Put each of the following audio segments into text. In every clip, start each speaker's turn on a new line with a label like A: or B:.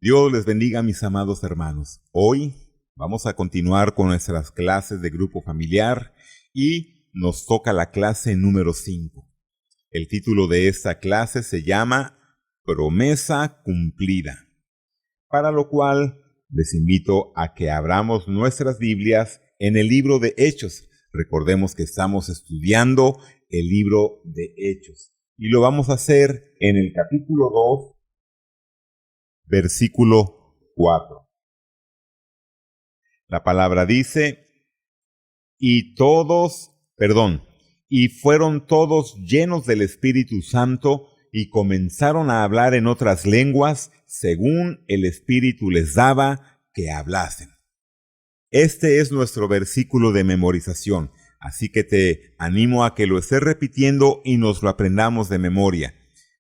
A: Dios les bendiga, mis amados hermanos. Hoy vamos a continuar con nuestras clases de grupo familiar y nos toca la clase número 5. El título de esta clase se llama Promesa Cumplida, para lo cual les invito a que abramos nuestras Biblias en el libro de Hechos. Recordemos que estamos estudiando el libro de Hechos y lo vamos a hacer en el capítulo 2, versículo 4. La palabra dice, y fueron todos llenos del Espíritu Santo y comenzaron a hablar en otras lenguas según el Espíritu les daba que hablasen. Este es nuestro versículo de memorización, así que te animo a que lo estés repitiendo y nos lo aprendamos de memoria.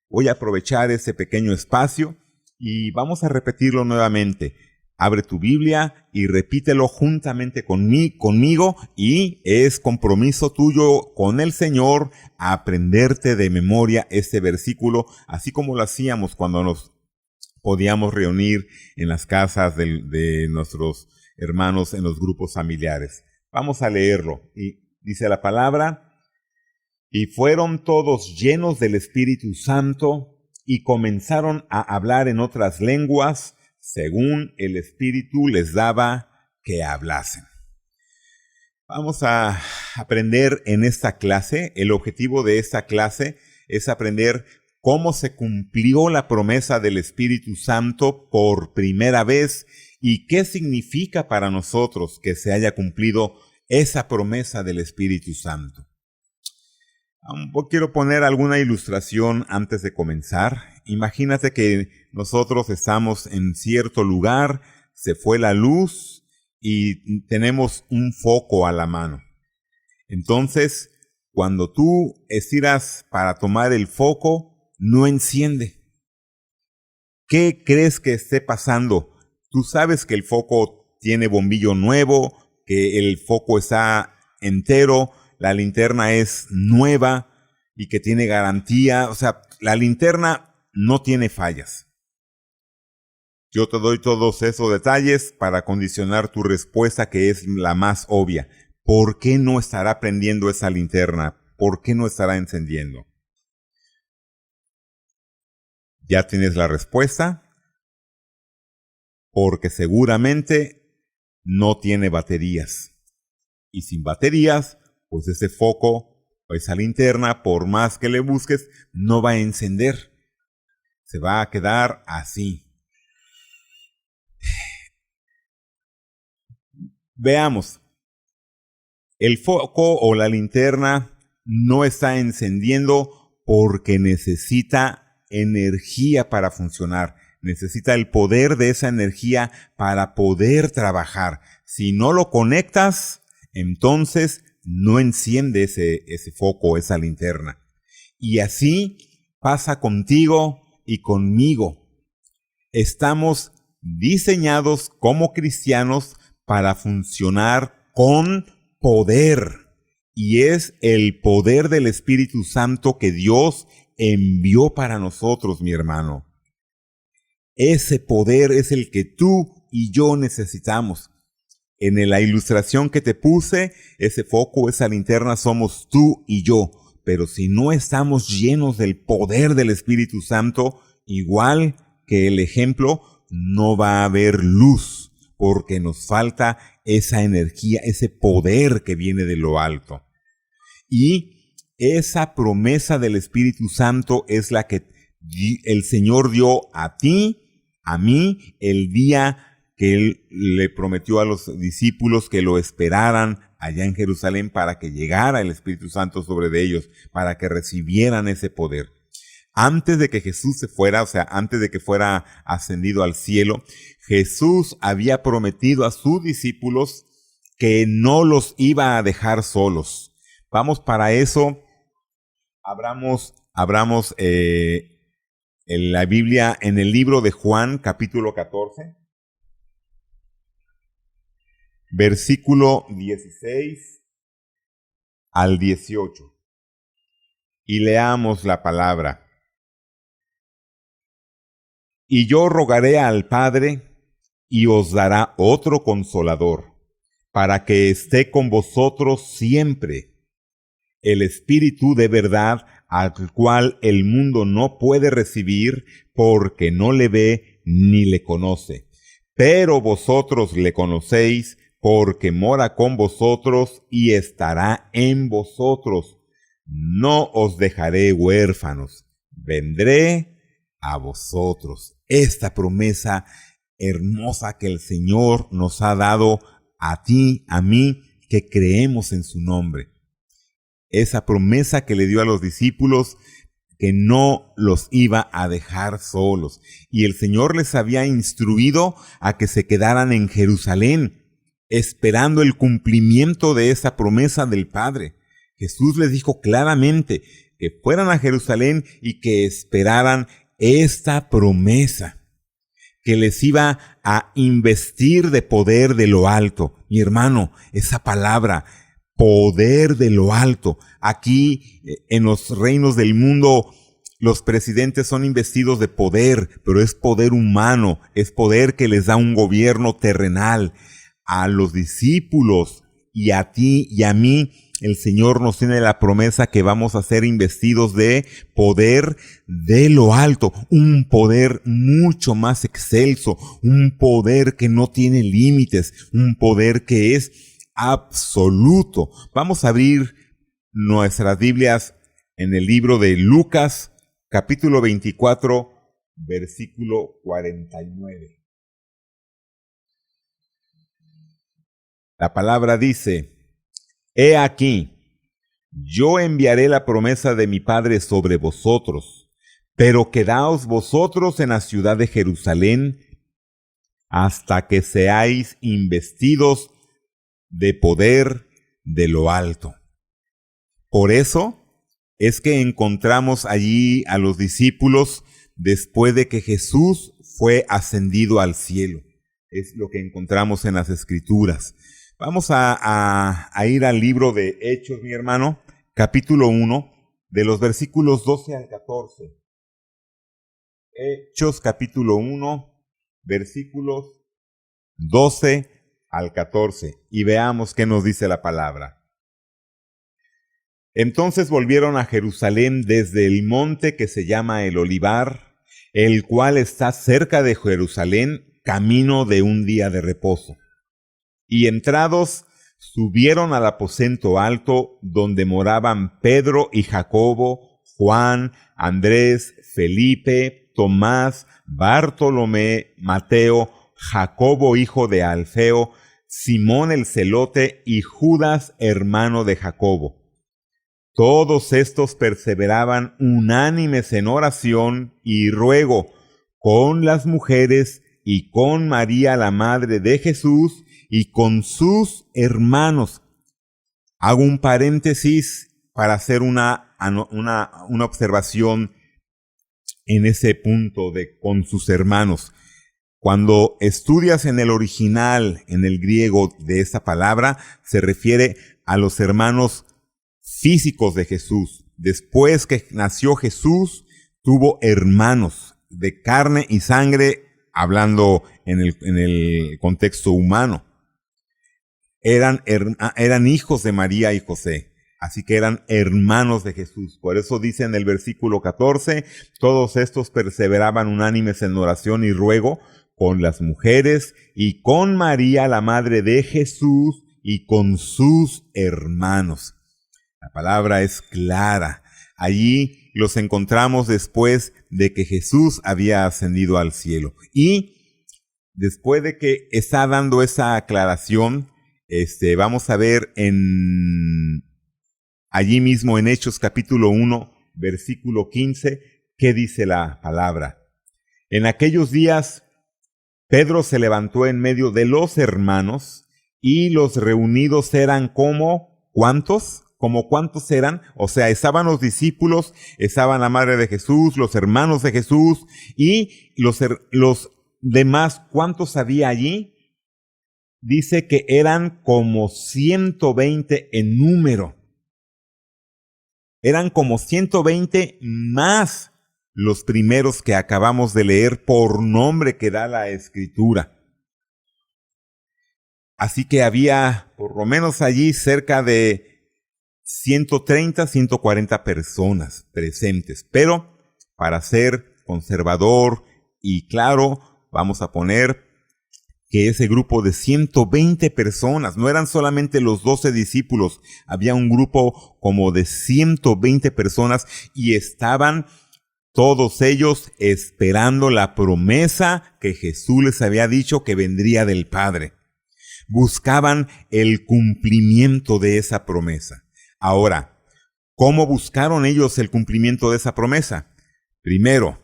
A: Voy a aprovechar ese pequeño espacio y vamos a repetirlo nuevamente. Abre tu Biblia y repítelo juntamente conmigo, y es compromiso tuyo con el Señor aprenderte de memoria este versículo, así como lo hacíamos cuando nos podíamos reunir en las casas de nuestros hermanos en los grupos familiares. Vamos a leerlo. Y dice la palabra, y fueron todos llenos del Espíritu Santo y comenzaron a hablar en otras lenguas según el Espíritu les daba que hablasen. Vamos a aprender en esta clase. El objetivo de esta clase es aprender cómo se cumplió la promesa del Espíritu Santo por primera vez y qué significa para nosotros que se haya cumplido esa promesa del Espíritu Santo. Quiero poner alguna ilustración antes de comenzar. Imagínate que nosotros estamos en cierto lugar, se fue la luz y tenemos un foco a la mano. Entonces, cuando tú estiras para tomar el foco, no enciende. ¿Qué crees que esté pasando? Tú sabes que el foco tiene bombillo nuevo, que el foco está entero, la linterna es nueva y que tiene garantía. O sea, la linterna no tiene fallas. Yo te doy todos esos detalles para condicionar tu respuesta, que es la más obvia. ¿Por qué no estará prendiendo esa linterna? ¿Por qué no estará encendiendo? ¿Ya tienes la respuesta? Porque seguramente no tiene baterías. Y sin baterías, pues ese foco o esa linterna, por más que le busques, no va a encender. Se va a quedar así. Veamos. El foco o la linterna no está encendiendo porque necesita energía para funcionar. Necesita el poder de esa energía para poder trabajar. Si no lo conectas, entonces no enciende ese foco, esa linterna. Y así pasa contigo y conmigo. Estamos diseñados como cristianos para funcionar con poder. Y es el poder del Espíritu Santo que Dios envió para nosotros, mi hermano. Ese poder es el que tú y yo necesitamos. En la ilustración que te puse, ese foco, esa linterna somos tú y yo. Pero si no estamos llenos del poder del Espíritu Santo, igual que el ejemplo, no va a haber luz, porque nos falta esa energía, ese poder que viene de lo alto. Y esa promesa del Espíritu Santo es la que el Señor dio a ti, a mí, el día que Él le prometió a los discípulos que lo esperaran allá en Jerusalén para que llegara el Espíritu Santo sobre de ellos, para que recibieran ese poder. Antes de que Jesús se fuera, o sea, antes de que fuera ascendido al cielo, Jesús había prometido a sus discípulos que no los iba a dejar solos. Vamos, para eso, abramos en la Biblia en el libro de Juan, capítulo 14, versículo 16 al 18. Y leamos la palabra. Y yo rogaré al Padre, y os dará otro Consolador, para que esté con vosotros siempre, el Espíritu de verdad, al cual el mundo no puede recibir, porque no le ve ni le conoce. Pero vosotros le conocéis, porque mora con vosotros y estará en vosotros. No os dejaré huérfanos, vendré a vosotros. Esta promesa hermosa que el Señor nos ha dado a ti, a mí, que creemos en su nombre. Esa promesa que le dio a los discípulos, que no los iba a dejar solos. Y el Señor les había instruido a que se quedaran en Jerusalén, esperando el cumplimiento de esa promesa del Padre. Jesús les dijo claramente que fueran a Jerusalén y que esperaran esta promesa, que les iba a investir de poder de lo alto. Mi hermano, esa palabra, poder de lo alto. Aquí en los reinos del mundo, los presidentes son investidos de poder, pero es poder humano, es poder que les da un gobierno terrenal. A los discípulos y a ti y a mí, el Señor nos tiene la promesa que vamos a ser investidos de poder de lo alto, un poder mucho más excelso, un poder que no tiene límites, un poder que es absoluto. Vamos a abrir nuestras Biblias en el libro de Lucas, capítulo 24, versículo 49. La palabra dice: He aquí, yo enviaré la promesa de mi Padre sobre vosotros, pero quedaos vosotros en la ciudad de Jerusalén hasta que seáis investidos de poder de lo alto. Por eso es que encontramos allí a los discípulos después de que Jesús fue ascendido al cielo. Es lo que encontramos en las Escrituras. Vamos a ir al libro de Hechos, mi hermano, capítulo 1, de los versículos 12 al 14. Hechos, capítulo 1, versículos 12 al 14. Y veamos qué nos dice la palabra. Entonces volvieron a Jerusalén desde el monte que se llama el Olivar, el cual está cerca de Jerusalén, camino de un día de reposo. Y entrados, subieron al aposento alto, donde moraban Pedro y Jacobo, Juan, Andrés, Felipe, Tomás, Bartolomé, Mateo, Jacobo hijo de Alfeo, Simón el celote y Judas hermano de Jacobo. Todos estos perseveraban unánimes en oración y ruego con las mujeres y con María la madre de Jesús y con sus hermanos. Hago un paréntesis para hacer una observación en ese punto de con sus hermanos. Cuando estudias en el original, en el griego de esta palabra, se refiere a los hermanos físicos de Jesús. Después que nació Jesús, tuvo hermanos de carne y sangre, hablando en el contexto humano. Eran hijos de María y José, así que eran hermanos de Jesús. Por eso dice en el versículo 14, todos estos perseveraban unánimes en oración y ruego con las mujeres y con María, la madre de Jesús, y con sus hermanos. La palabra es clara. Allí los encontramos después de que Jesús había ascendido al cielo. Y después de que está dando esa aclaración, vamos a ver allí mismo en Hechos capítulo 1, versículo 15, qué dice la palabra. En aquellos días, Pedro se levantó en medio de los hermanos y los reunidos eran como, ¿cuántos? ¿Como cuántos eran? O sea, estaban los discípulos, estaban la madre de Jesús, los hermanos de Jesús y los demás, ¿cuántos había allí? Dice que eran como 120 en número. Eran como 120 más los primeros que acabamos de leer por nombre que da la Escritura. Así que había por lo menos allí cerca de 130, 140 personas presentes. Pero para ser conservador y claro, vamos a poner que ese grupo de 120 personas, no eran solamente los 12 discípulos, había un grupo como de 120 personas y estaban todos ellos esperando la promesa que Jesús les había dicho que vendría del Padre. Buscaban el cumplimiento de esa promesa. Ahora, ¿cómo buscaron ellos el cumplimiento de esa promesa? Primero,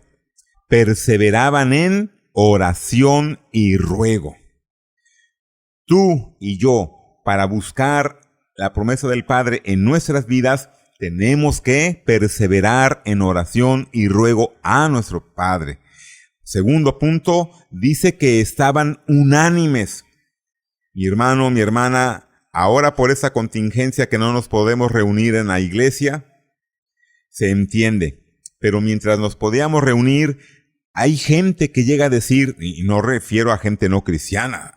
A: perseveraban en oración y ruego. Tú y yo, para buscar la promesa del Padre en nuestras vidas, tenemos que perseverar en oración y ruego a nuestro Padre. Segundo punto, dice que estaban unánimes. Mi hermano, mi hermana, ahora por esa contingencia que no nos podemos reunir en la iglesia, se entiende. Pero mientras nos podíamos reunir, hay gente que llega a decir, y no refiero a gente no cristiana,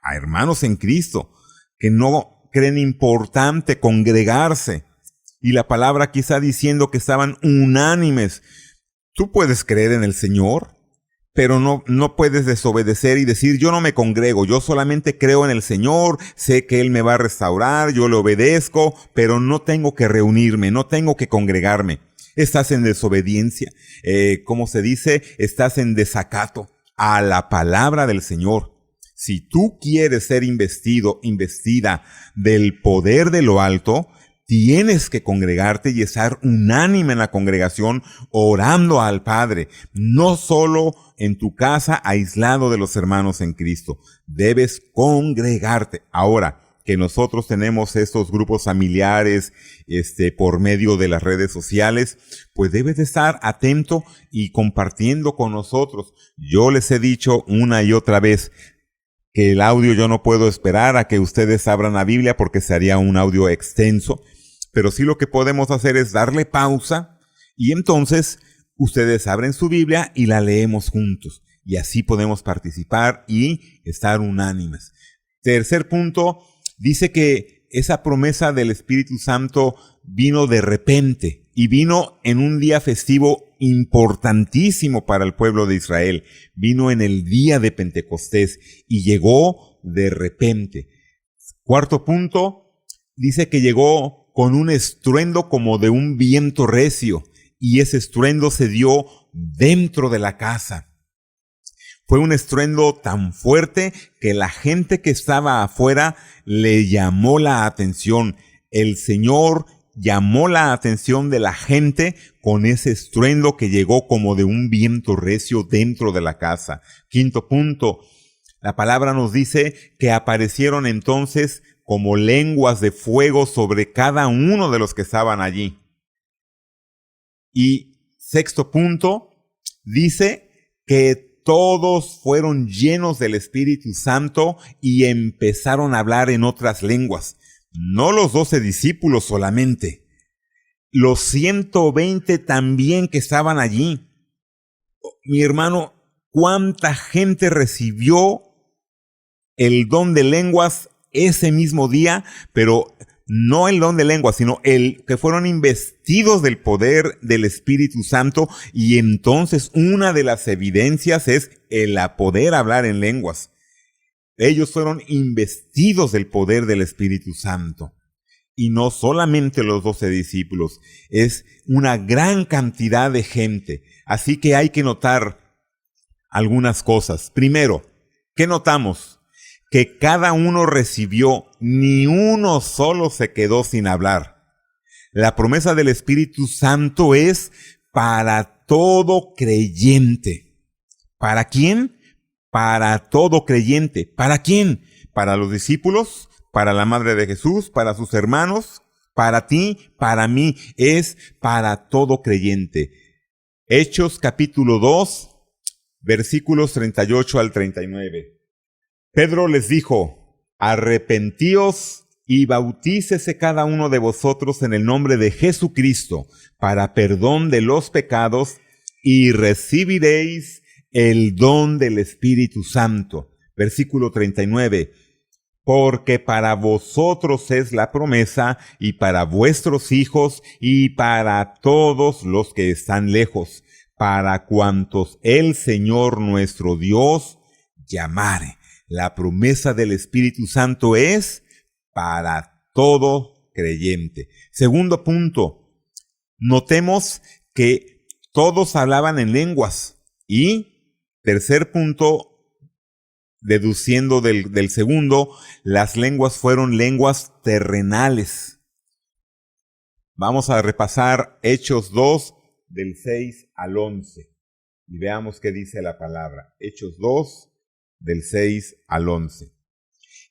A: a hermanos en Cristo, que no creen importante congregarse. Y la palabra aquí está diciendo que estaban unánimes. Tú puedes creer en el Señor, pero no puedes desobedecer y decir, yo no me congrego, yo solamente creo en el Señor, sé que Él me va a restaurar, yo le obedezco, pero no tengo que reunirme, no tengo que congregarme. Estás en desobediencia, ¿cómo se dice? Estás en desacato a la palabra del Señor. Si tú quieres ser investida del poder de lo alto, tienes que congregarte y estar unánime en la congregación, orando al Padre, no solo en tu casa, aislado de los hermanos en Cristo. Debes congregarte. Ahora, que nosotros tenemos estos grupos familiares, por medio de las redes sociales, pues debes de estar atento y compartiendo con nosotros. Yo les he dicho una y otra vez que el audio yo no puedo esperar a que ustedes abran la Biblia porque sería un audio extenso. Pero sí lo que podemos hacer es darle pausa y entonces ustedes abren su Biblia y la leemos juntos. Y así podemos participar y estar unánimes. Tercer punto, dice que esa promesa del Espíritu Santo vino de repente y vino en un día festivo importantísimo para el pueblo de Israel. Vino en el día de Pentecostés y llegó de repente. Cuarto punto, dice que llegó con un estruendo como de un viento recio, y ese estruendo se dio dentro de la casa. Fue un estruendo tan fuerte que la gente que estaba afuera le llamó la atención. El Señor llamó la atención de la gente con ese estruendo que llegó como de un viento recio dentro de la casa. Quinto punto, la palabra nos dice que aparecieron entonces como lenguas de fuego sobre cada uno de los que estaban allí. Y sexto punto, dice que todos fueron llenos del Espíritu Santo y empezaron a hablar en otras lenguas. No los 12 discípulos solamente, los 120 también que estaban allí. Mi hermano, ¿cuánta gente recibió el don de lenguas ese mismo día? Pero no el don de lenguas, sino el que fueron investidos del poder del Espíritu Santo, y entonces una de las evidencias es el poder hablar en lenguas. Ellos fueron investidos del poder del Espíritu Santo. Y no solamente los 12 discípulos, es una gran cantidad de gente. Así que hay que notar algunas cosas. Primero, ¿qué notamos? Que cada uno recibió, ni uno solo se quedó sin hablar. La promesa del Espíritu Santo es para todo creyente. ¿Para quién? Para todo creyente. ¿Para quién? Para los discípulos, para la madre de Jesús, para sus hermanos, para ti, para mí. Es para todo creyente. Hechos capítulo 2, versículos 38 al 39. Pedro les dijo: arrepentíos y bautícese cada uno de vosotros en el nombre de Jesucristo para perdón de los pecados, y recibiréis el don del Espíritu Santo. Versículo 39. Porque para vosotros es la promesa, y para vuestros hijos, y para todos los que están lejos, para cuantos el Señor nuestro Dios llamare. La promesa del Espíritu Santo es para todo creyente. Segundo punto, notemos que todos hablaban en lenguas. Y tercer punto, deduciendo del segundo, las lenguas fueron lenguas terrenales. Vamos a repasar Hechos 2, del 6 al 11. Y veamos qué dice la palabra. Hechos 2, del 6 al 11.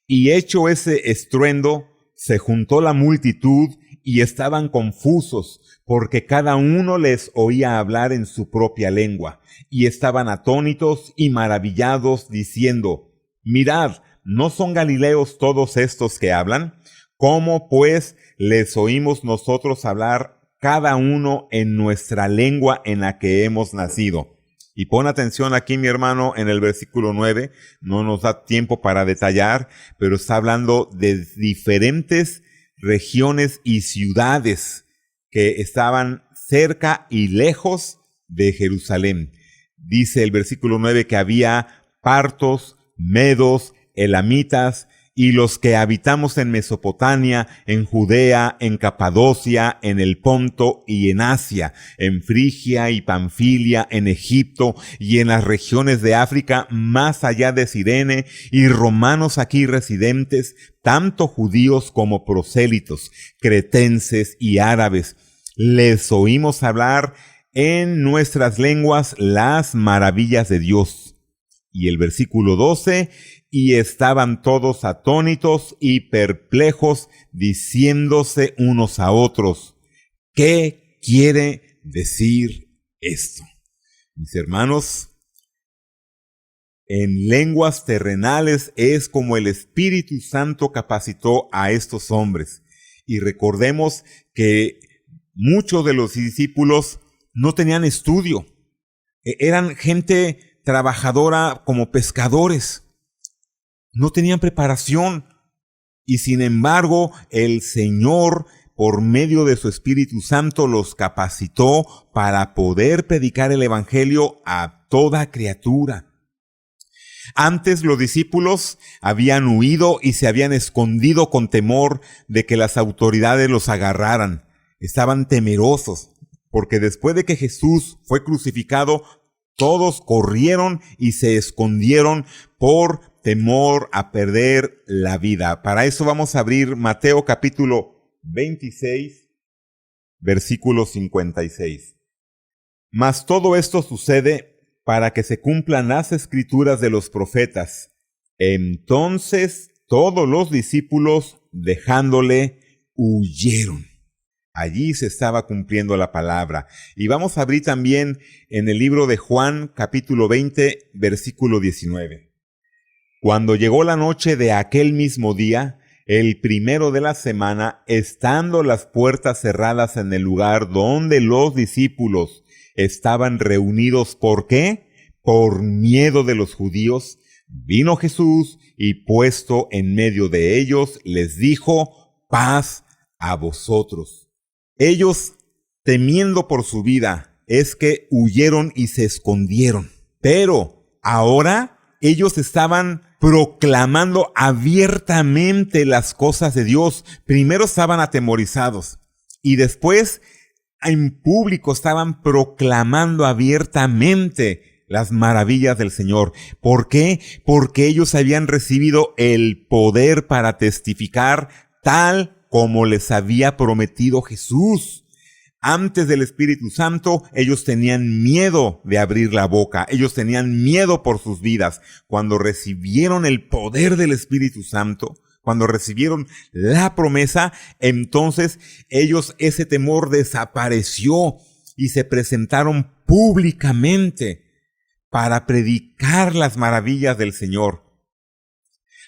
A: Y hecho ese estruendo, se juntó la multitud y estaban confusos, porque cada uno les oía hablar en su propia lengua, y estaban atónitos y maravillados, diciendo: mirad, ¿no son galileos todos estos que hablan? ¿Cómo pues les oímos nosotros hablar cada uno en nuestra lengua en la que hemos nacido? Y pon atención aquí, mi hermano, en el versículo 9, no nos da tiempo para detallar, pero está hablando de diferentes regiones y ciudades que estaban cerca y lejos de Jerusalén. Dice el versículo 9 que había partos, medos, elamitas, y los que habitamos en Mesopotamia, en Judea, en Capadocia, en el Ponto y en Asia, en Frigia y Panfilia, en Egipto y en las regiones de África más allá de Cirene, y romanos aquí residentes, tanto judíos como prosélitos, cretenses y árabes. Les oímos hablar en nuestras lenguas las maravillas de Dios. Y el versículo 12, y estaban todos atónitos y perplejos, diciéndose unos a otros: ¿qué quiere decir esto? Mis hermanos, en lenguas terrenales es como el Espíritu Santo capacitó a estos hombres. Y recordemos que muchos de los discípulos no tenían estudio. Eran gente trabajadora como pescadores. No tenían preparación. Y sin embargo, el Señor, por medio de su Espíritu Santo, los capacitó para poder predicar el Evangelio a toda criatura. Antes los discípulos habían huido y se habían escondido con temor de que las autoridades los agarraran. Estaban temerosos, porque después de que Jesús fue crucificado, todos corrieron y se escondieron por temor a perder la vida. Para eso vamos a abrir Mateo capítulo 26, versículo 56. Mas todo esto sucede para que se cumplan las escrituras de los profetas. Entonces todos los discípulos, dejándole, huyeron. Allí se estaba cumpliendo la palabra. Y vamos a abrir también en el libro de Juan, capítulo 20, versículo 19. Cuando llegó la noche de aquel mismo día, el primero de la semana, estando las puertas cerradas en el lugar donde los discípulos estaban reunidos, ¿por qué? Por miedo de los judíos, vino Jesús y puesto en medio de ellos, les dijo: paz a vosotros. Ellos, temiendo por su vida, es que huyeron y se escondieron. Pero ahora ellos estaban proclamando abiertamente las cosas de Dios. Primero estaban atemorizados y después en público estaban proclamando abiertamente las maravillas del Señor. ¿Por qué? Porque ellos habían recibido el poder para testificar tal como les había prometido Jesús. Antes del Espíritu Santo, ellos tenían miedo de abrir la boca. Ellos tenían miedo por sus vidas. Cuando recibieron el poder del Espíritu Santo, cuando recibieron la promesa, entonces ese temor desapareció y se presentaron públicamente para predicar las maravillas del Señor.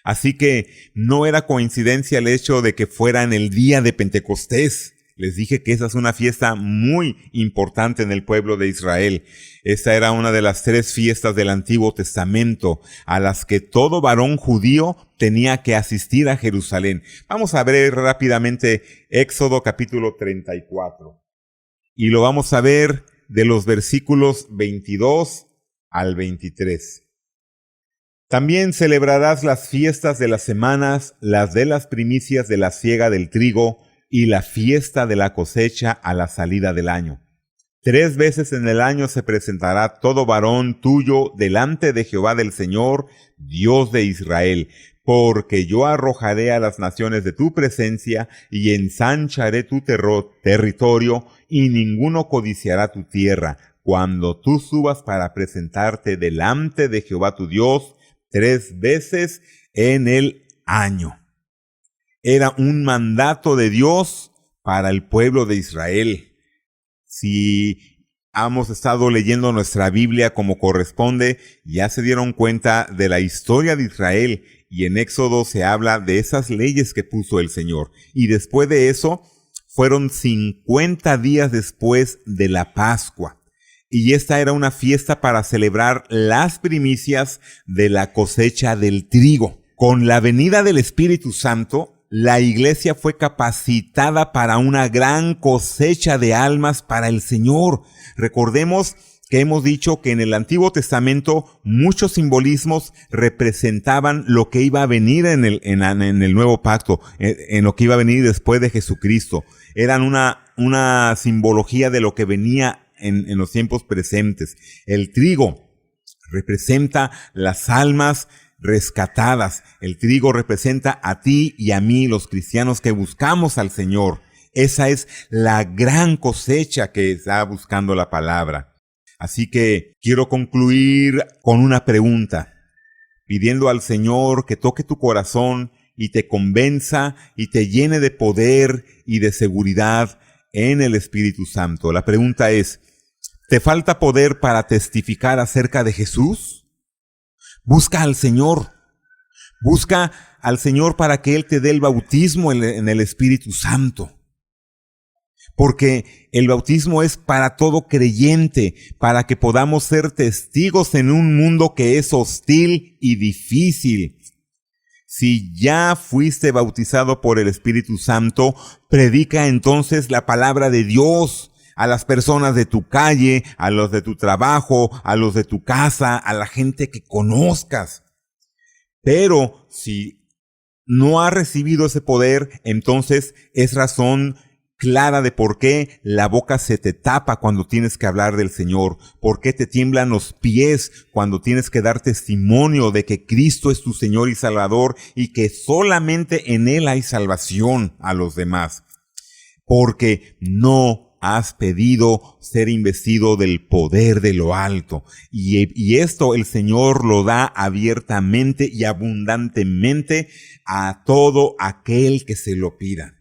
A: Así que no era coincidencia el hecho de que fuera en el día de Pentecostés. Les dije que esa es una fiesta muy importante en el pueblo de Israel. Esta era una de las 3 fiestas del Antiguo Testamento a las que todo varón judío tenía que asistir a Jerusalén. Vamos a ver rápidamente Éxodo capítulo 34. Y lo vamos a ver de los versículos 22 al 23. También celebrarás las fiestas de las semanas, las de las primicias de la siega del trigo y la fiesta de la cosecha a la salida del año. 3 veces en el año se presentará todo varón tuyo delante de Jehová del Señor, Dios de Israel, porque yo arrojaré a las naciones de tu presencia y ensancharé tu territorio, y ninguno codiciará tu tierra, cuando tú subas para presentarte delante de Jehová tu Dios 3 veces en el año. Era un mandato de Dios para el pueblo de Israel. Si hemos estado leyendo nuestra Biblia como corresponde, ya se dieron cuenta de la historia de Israel, y en Éxodo se habla de esas leyes que puso el Señor. Y después de eso, fueron 50 días después de la Pascua. Y esta era una fiesta para celebrar las primicias de la cosecha del trigo. Con la venida del Espíritu Santo, la iglesia fue capacitada para una gran cosecha de almas para el Señor. Recordemos que hemos dicho que en el Antiguo Testamento muchos simbolismos representaban lo que iba a venir en el Nuevo Pacto, en lo que iba a venir después de Jesucristo. Eran una simbología de lo que venía en los tiempos presentes. El trigo representa las almas rescatadas. El trigo representa a ti y a mí, los cristianos que buscamos al Señor. Esa es la gran cosecha que está buscando la palabra. Así que quiero concluir con una pregunta, pidiendo al Señor que toque tu corazón y te convenza y te llene de poder y de seguridad en el Espíritu Santo. La pregunta es, ¿te falta poder para testificar acerca de Jesús? Busca al Señor. Busca al Señor para que Él te dé el bautismo en el Espíritu Santo. Porque el bautismo es para todo creyente, para que podamos ser testigos en un mundo que es hostil y difícil. Si ya fuiste bautizado por el Espíritu Santo, predica entonces la palabra de Dios a las personas de tu calle, a los de tu trabajo, a los de tu casa, a la gente que conozcas. Pero si no has recibido ese poder, entonces es razón clara de por qué la boca se te tapa cuando tienes que hablar del Señor, por qué te tiemblan los pies cuando tienes que dar testimonio de que Cristo es tu Señor y Salvador y que solamente en Él hay salvación a los demás. Porque no has pedido ser investido del poder de lo alto. Y esto el Señor lo da abiertamente y abundantemente a todo aquel que se lo pida.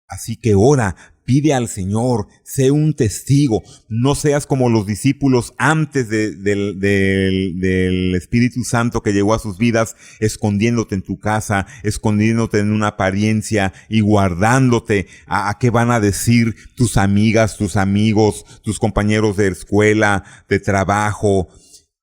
A: Así que ora, pide al Señor, sé un testigo, no seas como los discípulos antes del Espíritu Santo que llegó a sus vidas, escondiéndote en tu casa, escondiéndote en una apariencia y guardándote a qué van a decir tus amigas, tus amigos, tus compañeros de escuela, de trabajo.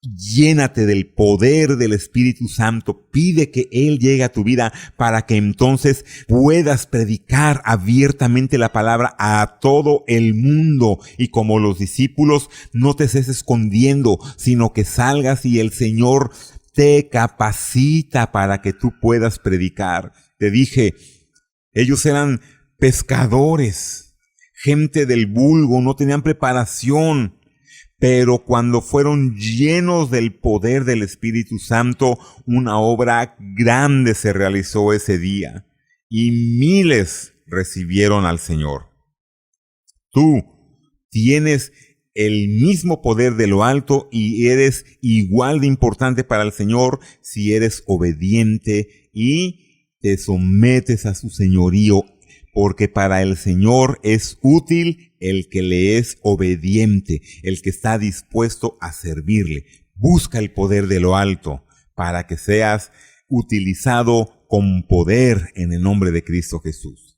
A: Llénate del poder del Espíritu Santo, pide que Él llegue a tu vida para que entonces puedas predicar abiertamente la palabra a todo el mundo y como los discípulos no te estés escondiendo, sino que salgas y el Señor te capacita para que tú puedas predicar. Te dije, ellos eran pescadores, gente del vulgo, no tenían preparación. Pero cuando fueron llenos del poder del Espíritu Santo, una obra grande se realizó ese día y miles recibieron al Señor. Tú tienes el mismo poder de lo alto y eres igual de importante para el Señor si eres obediente y te sometes a su señorío, porque para el Señor es útil el que le es obediente, el que está dispuesto a servirle. Busca el poder de lo alto para que seas utilizado con poder en el nombre de Cristo Jesús.